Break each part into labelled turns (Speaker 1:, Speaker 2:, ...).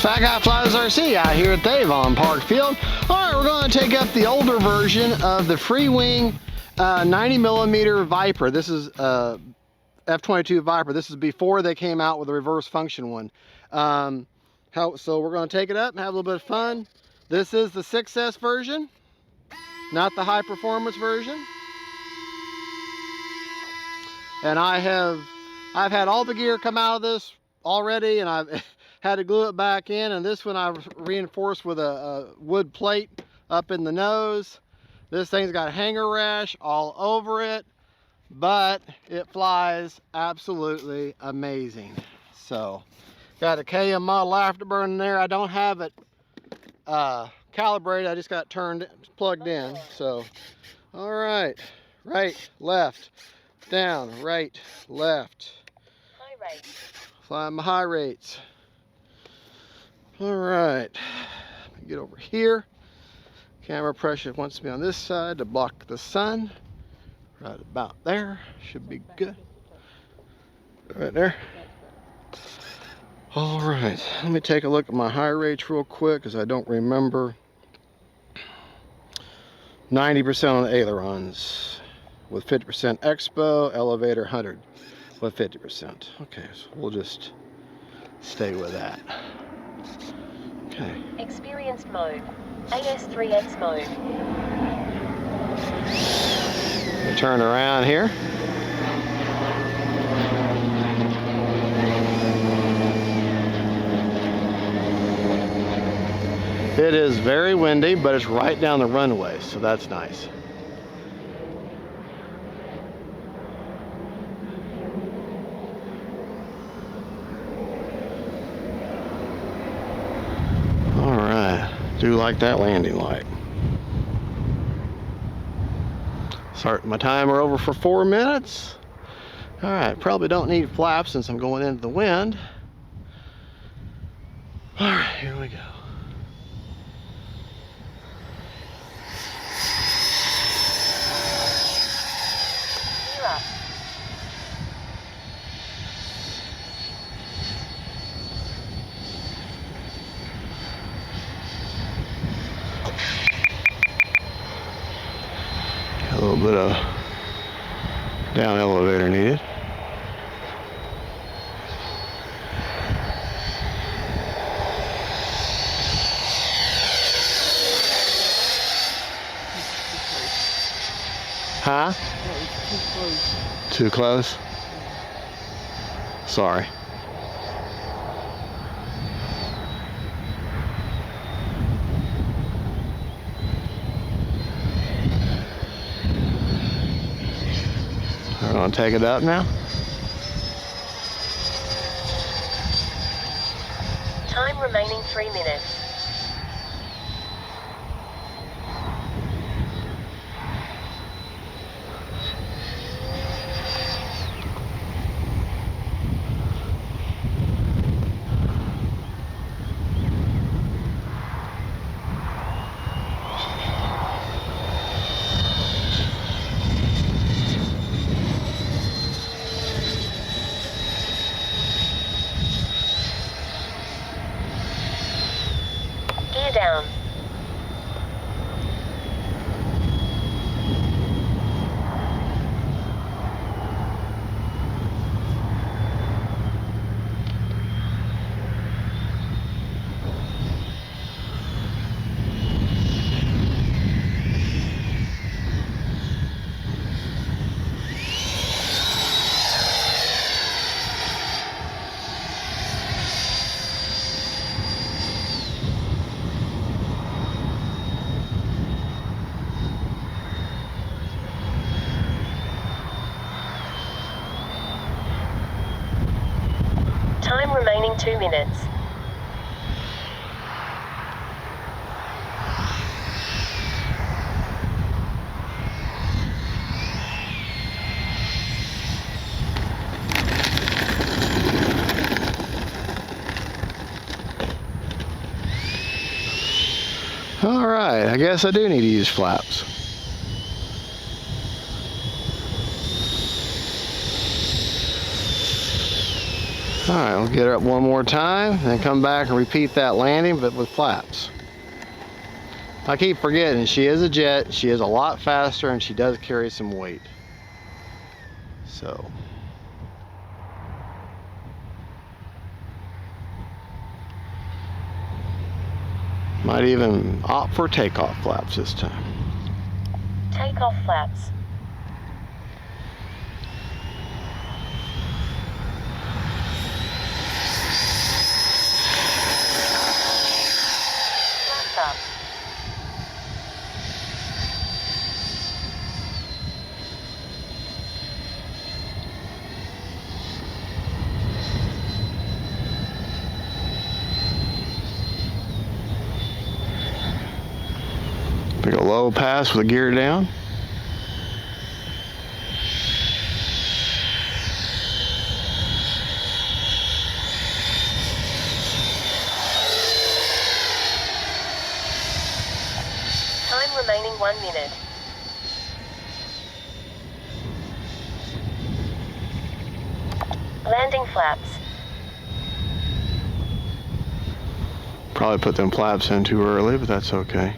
Speaker 1: Fat Guy Flies RC out here at Dave on Park Field. Alright, we're going to take up the older version of the FREEWING 90mm Viper. This is F-22 Viper. This is before they came out with a reverse function one. So we're going to take it up and have a little bit of fun. This is the 6S version, not the high performance version. And I've had all the gear come out of this already, and I've had to glue it back in, and this one I've reinforced with a wood plate up in the nose. This thing's got hanger rash all over it, but it flies absolutely amazing. So got a KM model afterburner in there. I don't have it calibrated, I just got it plugged in. So all right, right, left, down, right, left. High rate. Fly my high rates. All right, get over here. Camera pressure wants to be on this side to block the sun. Right about there, should be good. Right there. All right, let me take a look at my high rates real quick because I don't remember. 90% on the ailerons with 50% expo, elevator 100 with 50%. Okay, so we'll just stay with that. Okay.
Speaker 2: Experienced mode. AS3X mode.
Speaker 1: Turn around here. It is very windy, but it's right down the runway, so that's nice. Do like that landing light. Start my timer over for 4 minutes. All right, probably don't need flaps since I'm going into the wind. All right, here we go. A little bit of down elevator needed. Huh? Too close? Sorry. We're going to take it up now.
Speaker 2: Time remaining 3 minutes. Down. Time remaining 2 minutes.
Speaker 1: All right, I guess I do need to use flaps. Alright, we'll get her up one more time, then come back and repeat that landing, but with flaps. I keep forgetting, she is a jet, she is a lot faster, and she does carry some weight. So. Might even opt for takeoff flaps this time.
Speaker 2: Takeoff flaps. Flaps up.
Speaker 1: Pick a low pass with the gear down.
Speaker 2: Time remaining 1 minute. Landing flaps.
Speaker 1: Probably put them flaps in too early, but that's okay.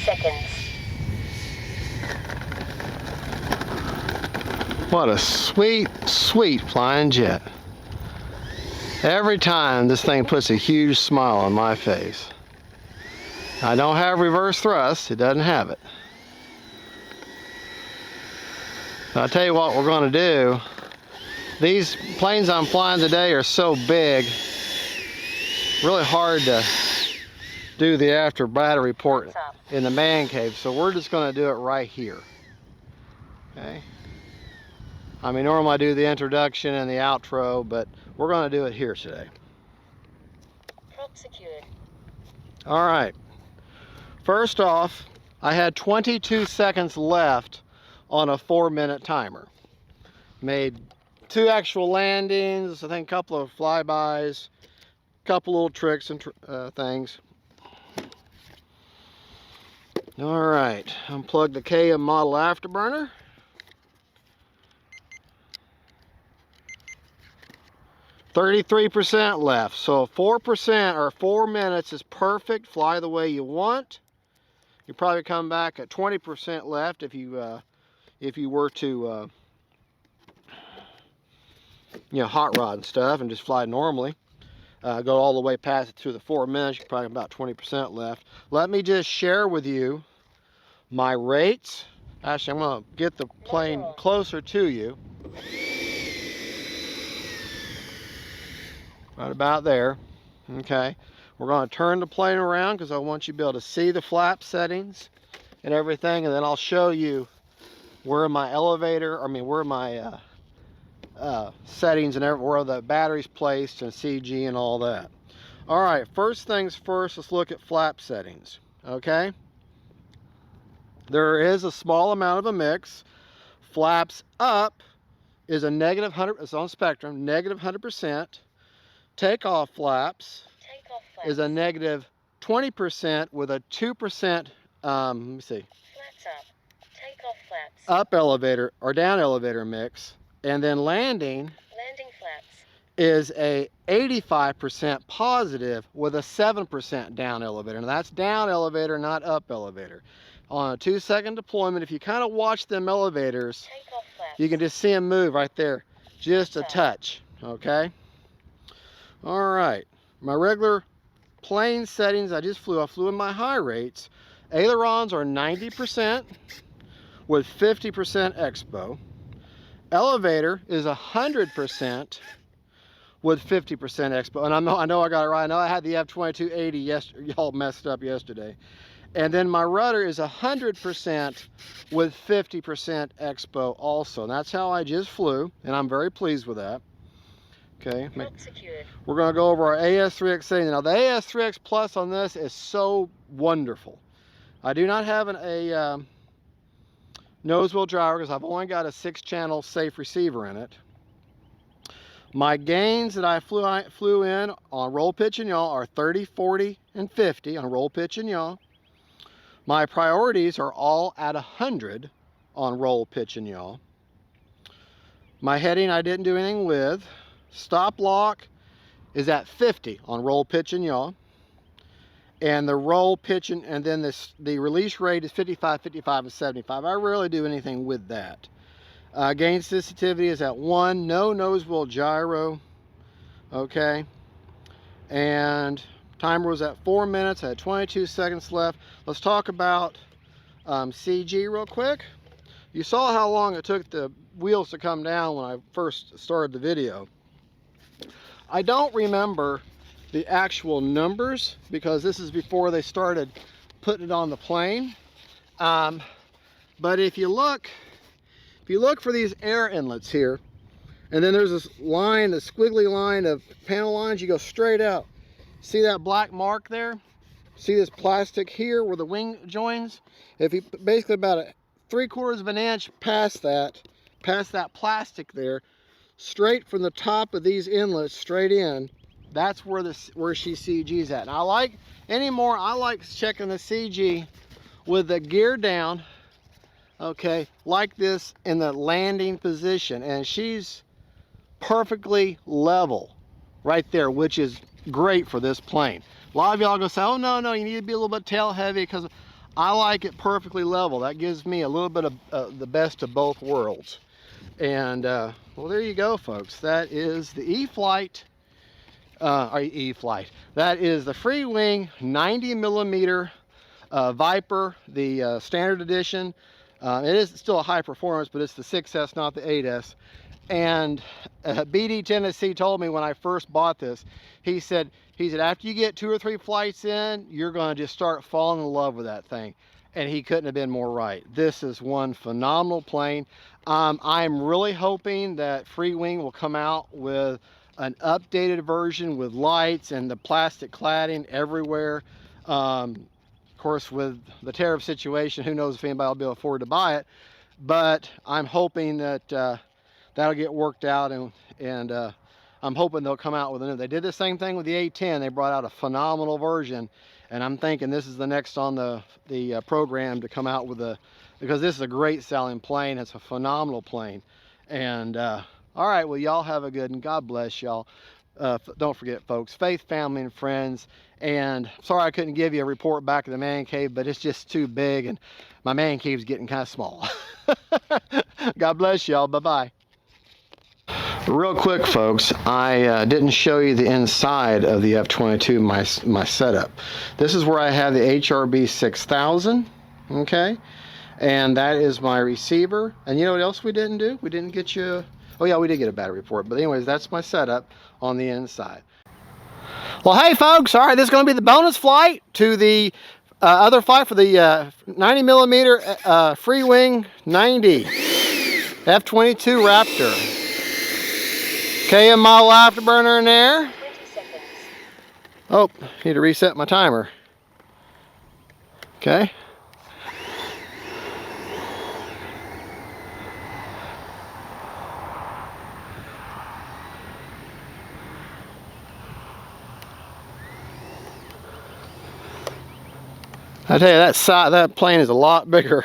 Speaker 2: Seconds.
Speaker 1: What a sweet, sweet flying jet. Every time this thing puts a huge smile on my face. I don't have reverse thrust, it doesn't have it. I'll tell you what we're going to do. These planes I'm flying today are so big, really hard to do the after battery report in the man cave, so we're just going to do it right here. Okay. I mean, normally I do the introduction and the outro, but we're going to do it here today.
Speaker 2: Prop secured.
Speaker 1: All right. First off, I had 22 seconds left on a 4-minute timer. Made 2 actual landings, I think a couple of flybys, a couple little tricks and things. All right, unplug the KM model afterburner. %33 left, so 4% or 4 minutes is perfect. Fly the way you want. You probably come back at 20% left if you were to you know, hot rod and stuff and just fly normally. Go all the way past it through the 4 minutes, you're probably about 20% left. Let me just share with you my rates. Actually, I'm going to get the plane closer to you. Right about there. Okay. We're going to turn the plane around because I want you to be able to see the flap settings and everything, and then I'll show you where my elevator, where my settings and where the battery's placed and CG and all that. All right, first things first, let's look at flap settings. Okay, there is a small amount of a mix. Flaps up is a -100, it's on spectrum, -100%. Takeoff flaps is a -20% with a 2%, let me see,
Speaker 2: Flaps up. Takeoff flaps.
Speaker 1: up elevator or down elevator mix. And then landing
Speaker 2: Flaps.
Speaker 1: is a 85% positive with a 7% down elevator. And that's down elevator, not up elevator. On a 2-second deployment, if you kind of watch them elevators,
Speaker 2: Takeoff flaps.
Speaker 1: you can just see them move right there, just a touch, okay? All right, my regular plane settings, I flew in my high rates. Ailerons are 90% with 50% expo. Elevator is 100% with 50% expo. And I know I got it right. I know I had the F-22 80 yesterday. Y'all messed up yesterday. And then my rudder is 100% with 50% expo also. And that's how I just flew, and I'm very pleased with that. Okay, we're going to go over our AS3X setting. Now the AS3X Plus on this is so wonderful. I do not have a nose wheel driver because I've only got a 6-channel safe receiver in it. My gains that I flew in on roll, pitch, and yaw are 30, 40, and 50 on roll, pitch, and yaw. My priorities are all at 100 on roll, pitch, and yaw. My heading I didn't do anything with. Stop lock is at 50 on roll, pitch, and yaw. And the roll, pitch, and then the release rate is 55, 55, and 75. I rarely do anything with that. Gain sensitivity is at 1. No nose wheel gyro. Okay. And timer was at 4 minutes. I had 22 seconds left. Let's talk about CG real quick. You saw how long it took the wheels to come down when I first started the video. I don't remember the actual numbers because this is before they started putting it on the plane. But if you look for these air inlets here, and then there's this line, this squiggly line of panel lines, you go straight out. See that black mark there? See this plastic here where the wing joins? If you basically about 3/4 of an inch past that plastic there, straight from the top of these inlets straight in, that's where she CG's at. And I like checking the CG with the gear down, okay, like this in the landing position, and she's perfectly level right there, which is great for this plane. A lot of y'all gonna say, oh no, you need to be a little bit tail heavy, because I like it perfectly level. That gives me a little bit of the best of both worlds. And well, there you go, folks. That is the E-Flight. That is the FREEWING 90mm Viper, the standard edition. It is still a high performance, but it's the 6S, not the 8S. And BD Tennessee told me when I first bought this, he said after you get 2 or 3 flights in, you're going to just start falling in love with that thing. And he couldn't have been more right. This is one phenomenal plane. I'm really hoping that FREEWING will come out with an updated version with lights and the plastic cladding everywhere. Of course, with the tariff situation, who knows if anybody will be able to afford to buy it. But I'm hoping that that'll get worked out, and I'm hoping they'll come out with a new. They did the same thing with the A10. They brought out a phenomenal version, and I'm thinking this is the next on the program to come out with because this is a great selling plane. It's a phenomenal plane. And all right, well, y'all have a good, and God bless y'all. Don't forget, folks, faith, family, and friends. And sorry I couldn't give you a report back in the man cave, but it's just too big, and my man cave's getting kind of small. God bless y'all. Bye-bye. Real quick, folks, I didn't show you the inside of the F-22, my setup. This is where I have the HRB 6000, okay? And that is my receiver. And you know what else we didn't do? We didn't get you... Oh yeah, we did get a battery report. But anyways, that's my setup on the inside. Well, hey, folks, all right, this is going to be the bonus flight to the other flight for the 90mm FREEWING 90 F-22 Raptor. KM model afterburner in there.
Speaker 2: 20 seconds.
Speaker 1: Oh, need to reset my timer. Okay. I tell you, that plane is a lot bigger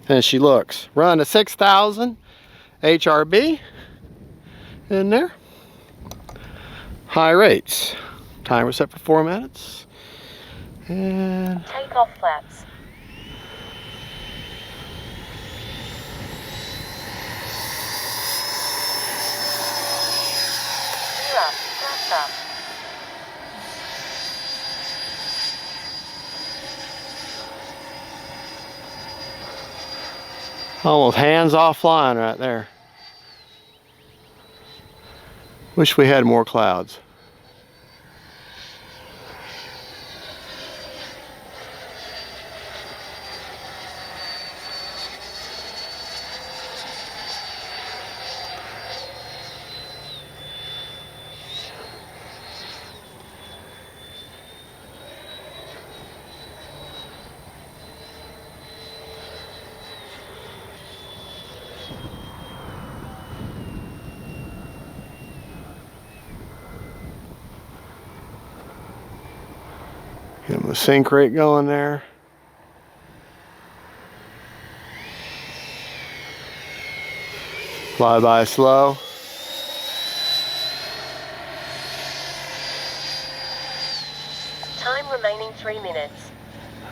Speaker 1: than she looks. Run a 6000 HRB in there. High rates. Timer set for 4 minutes. And
Speaker 2: Take off flaps. Gear up. Flaps up.
Speaker 1: almost hands off flying right there. Wish we had more clouds. The sink rate going there. Fly by slow.
Speaker 2: Time remaining 3 minutes.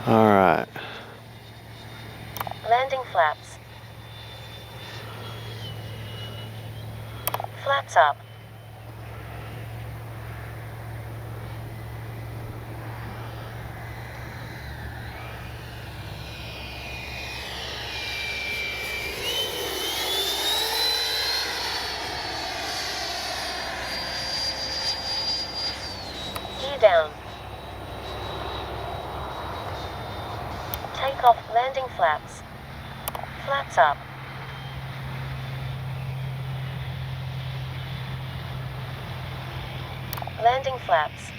Speaker 1: All right.
Speaker 2: Landing flaps. Flaps up. Gear down. Take off. Landing flaps. Flaps up. Landing flaps.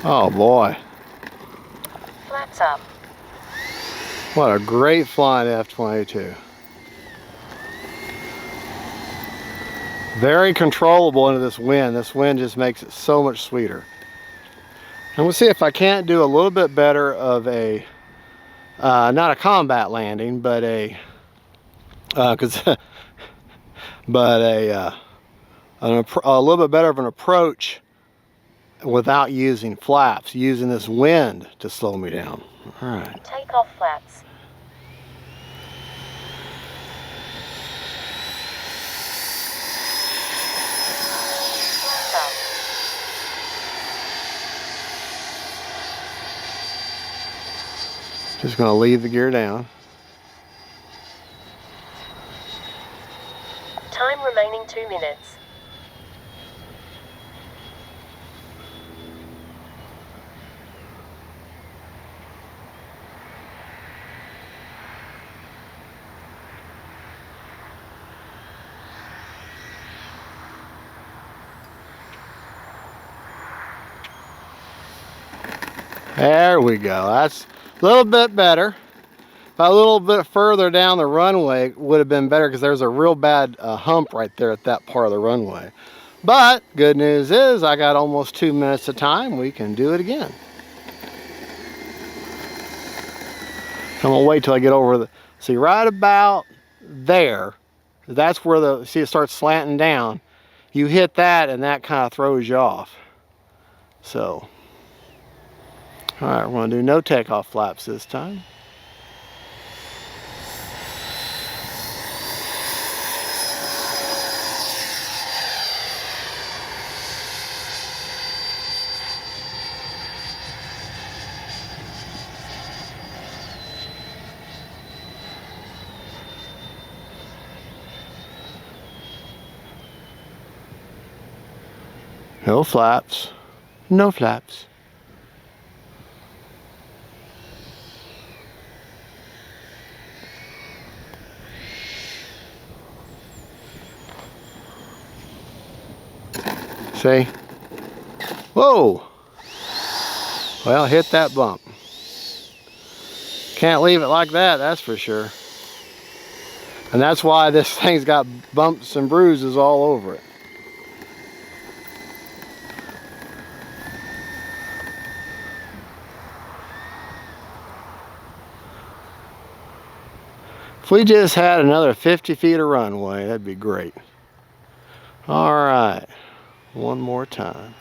Speaker 1: Oh boy.
Speaker 2: Flaps up.
Speaker 1: What a great flying F-22. Very controllable into this wind. This wind just makes it so much sweeter. And we'll see if I can't do a little bit better of a, not a combat landing, but a, a little bit better of an approach without using flaps, using this wind to slow me down. All right.
Speaker 2: Take off flaps. Flaps up.
Speaker 1: Just going to leave the gear down.
Speaker 2: Time remaining 2 minutes.
Speaker 1: There we go. That's a little bit better. A little bit further down the runway would have been better because there's a real bad hump right there at that part of the runway. But good news is I got almost 2 minutes of time. We can do it again. I'm gonna wait till I get over the, see right about there, that's where the, see it starts slanting down. You hit that and that kind of throws you off. So, all right, we're gonna do no takeoff flaps this time. No flaps, no flaps. See? Whoa! Well, hit that bump. Can't leave it like that, that's for sure. And that's why this thing's got bumps and bruises all over it. If we just had another 50 feet of runway, that'd be great. All right, one more time.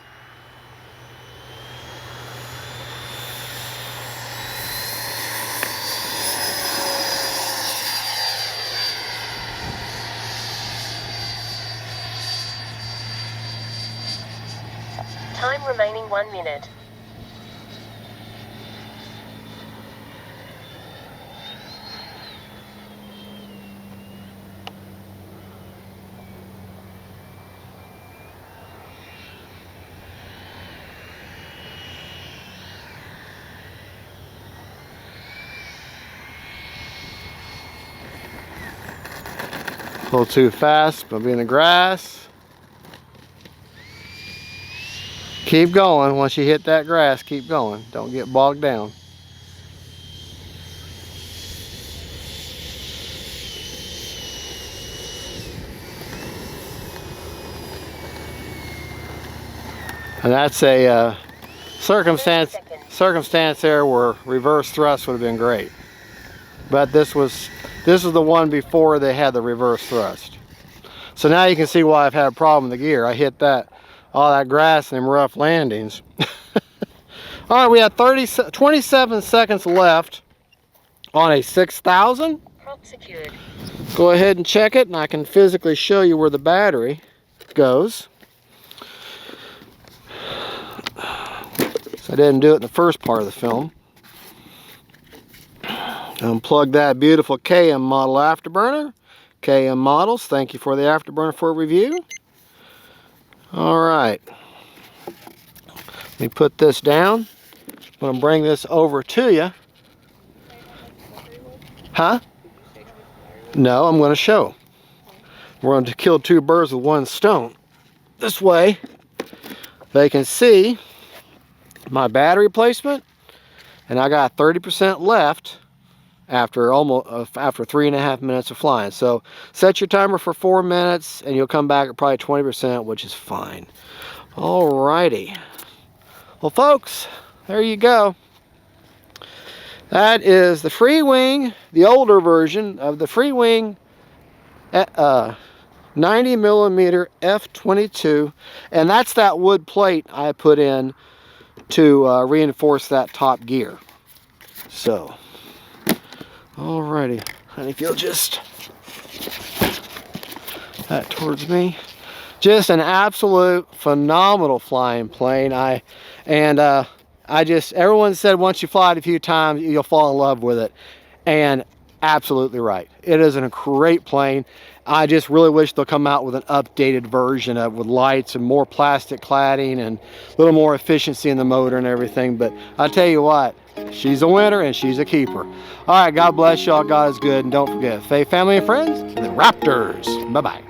Speaker 2: Time remaining 1 minute.
Speaker 1: A little too fast, but be in the grass. Keep going. Once you hit that grass, keep going. Don't get bogged down. And that's a circumstance
Speaker 2: 30 seconds.
Speaker 1: there where reverse thrust would have been great. But this was the one before they had the reverse thrust. So now you can see why I've had a problem with the gear. I hit all that grass and them rough landings. All right, we have 27 seconds left on a 6000.
Speaker 2: Prop secured.
Speaker 1: Go ahead and check it, and I can physically show you where the battery goes. So I didn't do it in the first part of the film. Unplug that beautiful KM model afterburner. KM models, thank you for the afterburner for review. All right, let me put this down. I'm going to bring this over to you. Huh? No, I'm going to show. We're going to kill two birds with one stone. This way, they can see my battery placement, and I got 30% left after 3.5 minutes of flying. So set your timer for 4 minutes, and you'll come back at probably 20%, which is fine. Alrighty. Well, folks, there you go. That is the FREEWING, the older version of the FREEWING 90mm F-22, and that's that wood plate I put in to reinforce that top gear. So, alrighty, and if you'll just that towards me, just an absolute phenomenal flying plane. Everyone said once you fly it a few times, you'll fall in love with it. And absolutely right. It is a great plane. I just really wish they'll come out with an updated version with lights and more plastic cladding and a little more efficiency in the motor and everything. But I tell you what, she's a winner and she's a keeper. All right, God bless y'all. God is good. And don't forget, faith, family, and friends, the Raptors. Bye-bye.